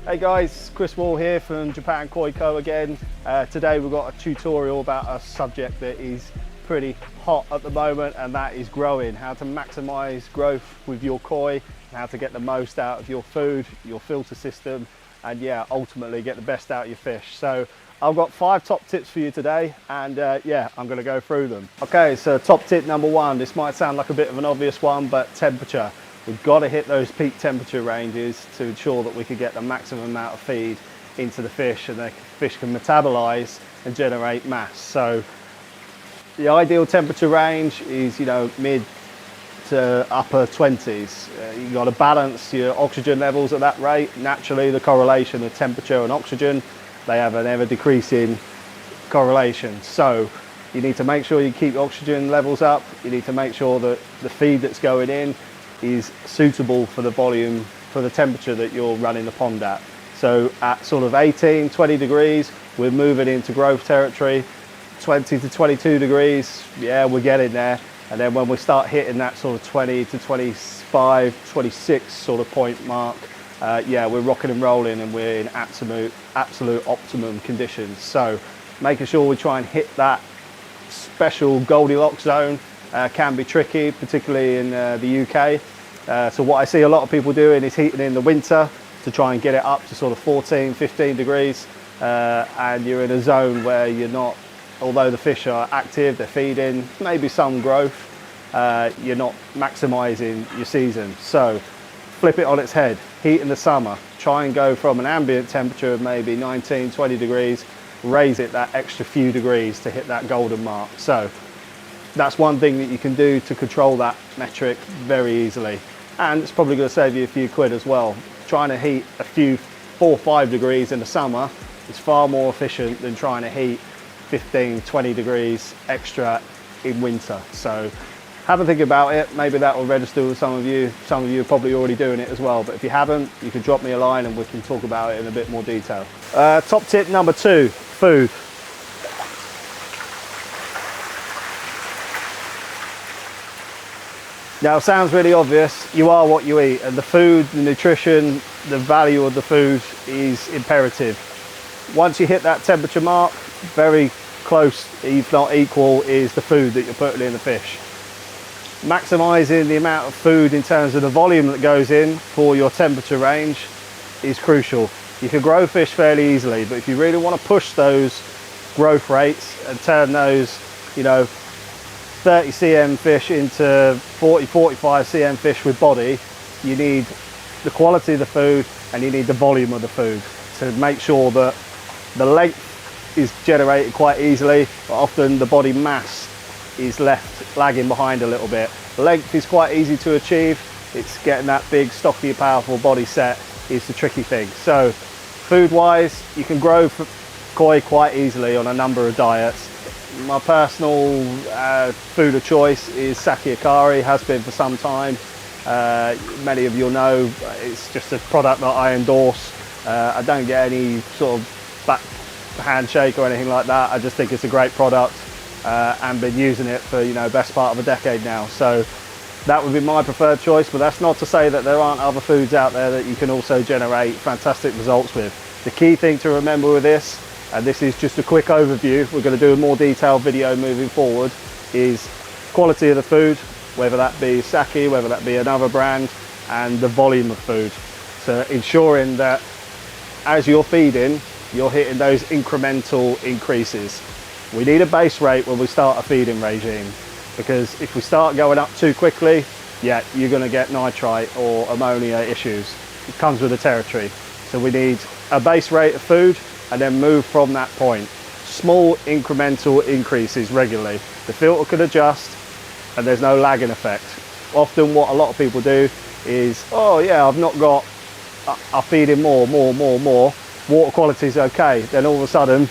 Hey guys, Chris Wall here from Japan Koi Co again. Today we've got a tutorial about a subject that is pretty hot at the moment, and that is growing. How to maximize growth with your koi, and how to get the most out of your food, your filter system, and yeah, ultimately get the best out of your fish. So I've got 5 top tips for you today, and yeah, I'm going to go through them. Okay, so top tip number 1, this might sound like a bit of an obvious one, but temperature. We've got to hit those peak temperature ranges to ensure that we can get the maximum amount of feed into the fish, and the fish can metabolize and generate mass. So the ideal temperature range is, mid to upper 20s. You've got to balance your oxygen levels at that rate. Naturally, the correlation of temperature and oxygen, they have an ever decreasing correlation. So you need to make sure you keep oxygen levels up. You need to make sure that the feed that's going in is suitable for the volume, for the temperature that you're running the pond at. So at sort of 18, 20 degrees, we're moving into growth territory. 20 to 22 degrees, yeah, we're getting there. And then when we start hitting that sort of 20 to 25, 26 sort of point mark, yeah, we're rocking and rolling, and we're in absolute optimum conditions. So making sure we try and hit that special Goldilocks zone can be tricky, particularly in the UK. So what I see a lot of people doing is heating in the winter to try and get it up to sort of 14, 15 degrees, and you're in a zone where you're not, although the fish are active, they're feeding, maybe some growth, you're not maximizing your season. So flip it on its head, heat in the summer, try and go from an ambient temperature of maybe 19, 20 degrees, raise it that extra few degrees to hit that golden mark. So that's one thing that you can do to control that metric very easily, and it's probably going to save you a few quid as well. Trying to heat a few 4 or 5 degrees in the summer is far more efficient than trying to heat 15, 20 degrees extra in winter. So have a think about it. Maybe that will register with some of you. Some of you are probably already doing it as well, but if you haven't, you can drop me a line and we can talk about it in a bit more detail. Top tip number 2, food. Now, it sounds really obvious. You are what you eat, and the food, the nutrition, the value of the food is imperative. Once you hit that temperature mark, very close, if not equal, is the food that you're putting in the fish. Maximizing the amount of food in terms of the volume that goes in for your temperature range is crucial. You can grow fish fairly easily, but if you really want to push those growth rates and turn those, 30 cm fish into 40, 45 cm fish with body, you need the quality of the food and you need the volume of the food to make sure that the length is generated quite easily, but often the body mass is left lagging behind a little bit. Length is quite easy to achieve. It's getting that big, stocky, powerful body set is the tricky thing. So food wise, you can grow koi quite easily on a number of diets. My personal food of choice is sake akari, has been for some time. Many of you'll know it's just a product that I endorse. I don't get any sort of back handshake or anything like that. I just think it's a great product, and been using it for best part of a decade now. So that would be my preferred choice, but that's not to say that there aren't other foods out there that you can also generate fantastic results with. The key thing to remember with this, and this is just a quick overview, we're going to do a more detailed video moving forward, is quality of the food, whether that be sake, whether that be another brand, and the volume of food. So ensuring that as you're feeding, you're hitting those incremental increases. We need a base rate when we start a feeding regime, because if we start going up too quickly, yeah, you're going to get nitrite or ammonia issues. It comes with the territory. So we need a base rate of food, and then move from that point. Small incremental increases regularly. The filter can adjust, and there's no lagging effect. Often what a lot of people do is, oh yeah, I've not got, I'll feed in more, water quality is okay. Then all of a sudden,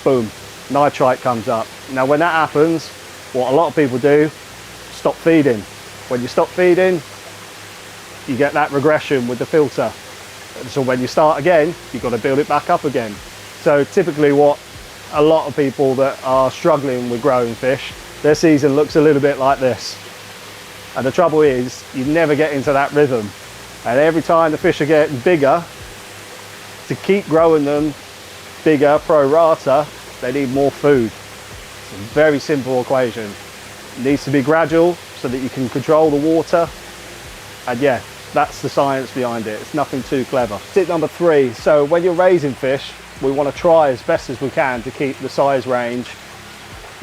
boom, nitrite comes up. Now when that happens, what a lot of people do, stop feeding. When you stop feeding, you get that regression with the filter. So when you start again, you've got to build it back up again. So typically what a lot of people that are struggling with growing fish, their season looks a little bit like this. And the trouble is, you never get into that rhythm. And every time the fish are getting bigger, To keep growing them bigger pro rata, they need more food. It's a very simple equation. It needs to be gradual so that you can control the water. And yeah, that's the science behind it. It's nothing too clever. Tip number 3, so when you're raising fish, we want to try as best as we can to keep the size range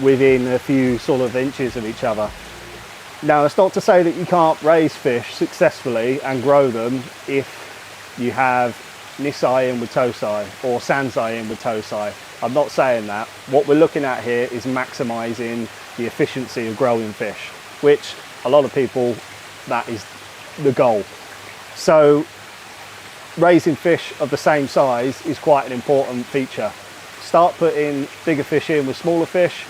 within a few sort of inches of each other. Now, it's not to say that you can't raise fish successfully and grow them if you have Nisai in with Tosai or Sansai in with Tosai. I'm not saying that. What we're looking at here is maximizing the efficiency of growing fish, which a lot of people, that is the goal. So raising fish of the same size is quite an important feature. Start putting bigger fish in with smaller fish.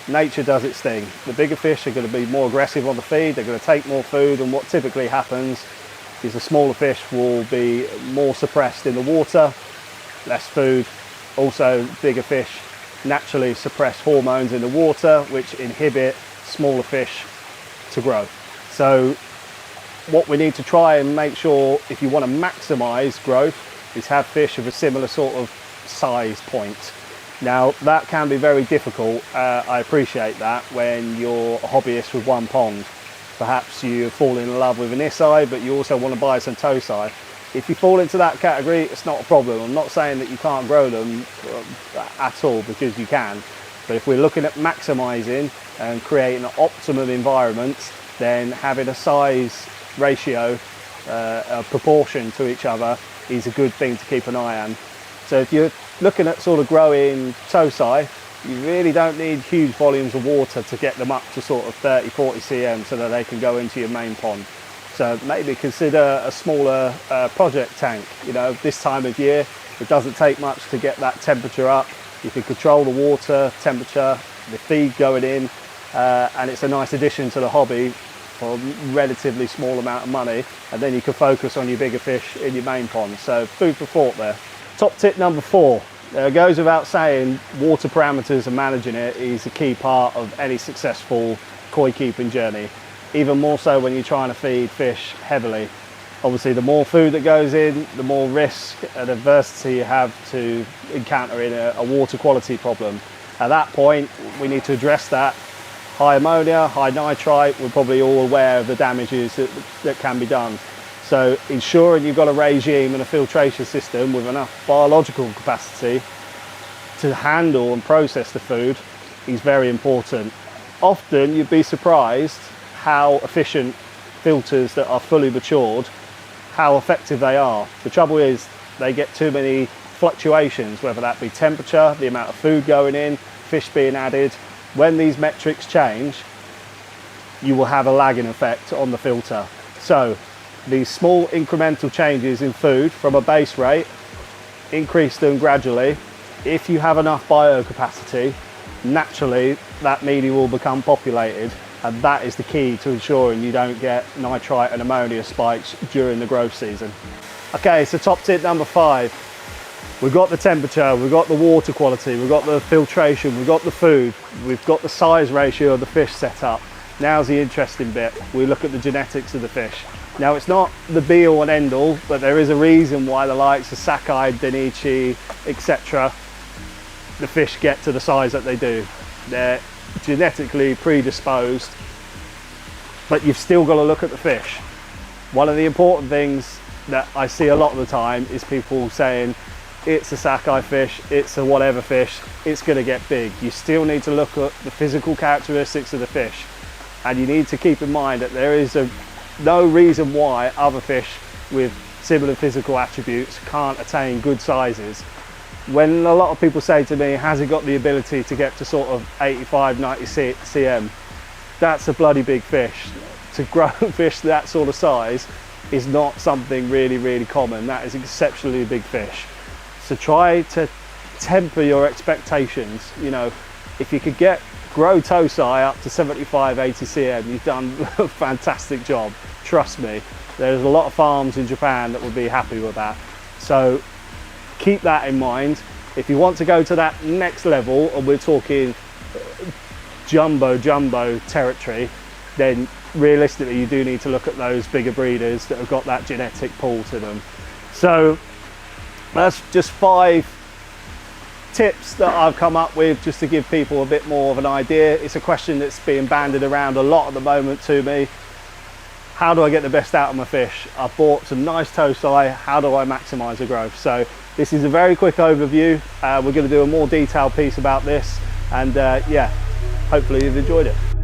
Nature does its thing. The bigger fish are going to be more aggressive on the feed, they're going to take more food, and what typically happens is the smaller fish will be more suppressed in the water, less food. Also, bigger fish naturally suppress hormones in the water, which inhibit smaller fish to grow. So what we need to try and make sure, if you want to maximize growth, is have fish of a similar sort of size point. Now, that can be very difficult. I appreciate that when you're a hobbyist with one pond. Perhaps you fall in love with an Issai, but you also want to buy some Tosai. If you fall into that category, it's not a problem. I'm not saying that you can't grow them at all, because you can. But if we're looking at maximizing and creating an optimum environment, then having a size ratio, a proportion to each other, is a good thing to keep an eye on. So if you're looking at sort of growing Tosai, you really don't need huge volumes of water to get them up to sort of 30-40 cm so that they can go into your main pond. So maybe consider a smaller project tank. You know, this time of year, it doesn't take much to get that temperature up. You can control the water temperature, the feed going in, and it's a nice addition to the hobby for a relatively small amount of money, and then you can focus on your bigger fish in your main pond. So food for thought there. Top tip number 4. It goes without saying, water parameters and managing it is a key part of any successful koi keeping journey, even more so when you're trying to feed fish heavily. Obviously, the more food that goes in, the more risk and adversity you have to encountering a water quality problem. At that point, we need to address that. High ammonia, high nitrite, we're probably all aware of the damages that can be done. So ensuring you've got a regime and a filtration system with enough biological capacity to handle and process the food is very important. Often you'd be surprised how efficient filters that are fully matured, how effective they are. The trouble is they get too many fluctuations, whether that be temperature, the amount of food going in, fish being added. When these metrics change, you will have a lagging effect on the filter. So these small incremental changes in food from a base rate, increase them gradually. If you have enough biocapacity, naturally that media will become populated, and that is the key to ensuring you don't get nitrite and ammonia spikes during the growth season. Okay, so top tip number 5. We've got the temperature, we've got the water quality, we've got the filtration, we've got the food, we've got the size ratio of the fish set up. Now's the interesting bit. We look at the genetics of the fish. Now, it's not the be all and end all, but there is a reason why the likes of Sakai, Denichi, etc., the fish get to the size that they do. They're genetically predisposed, but you've still got to look at the fish. One of the important things that I see a lot of the time is people saying, it's a Sakai fish, it's a whatever fish, it's going to get big. You still need to look at the physical characteristics of the fish, and you need to keep in mind that there is no reason why other fish with similar physical attributes can't attain good sizes. When a lot of people say to me, has it got the ability to get to sort of 85, 90 cm? That's a bloody big fish. To grow fish that sort of size is not something really, really common. That is exceptionally big fish. So try to temper your expectations. You know, if you could grow Tosai up to 75, 80 cm, you've done a fantastic job. Trust me, there's a lot of farms in Japan that would be happy with that. So keep that in mind. If you want to go to that next level, and we're talking jumbo territory, then realistically you do need to look at those bigger breeders that have got that genetic pull to them. So That's just 5 tips that I've come up with just to give people a bit more of an idea. It's a question that's being bandied around a lot at the moment to me. How do I get the best out of my fish? I've bought some nice tosi. How do I maximize the growth? So this is a very quick overview. We're going to do a more detailed piece about this, and yeah, hopefully you've enjoyed it.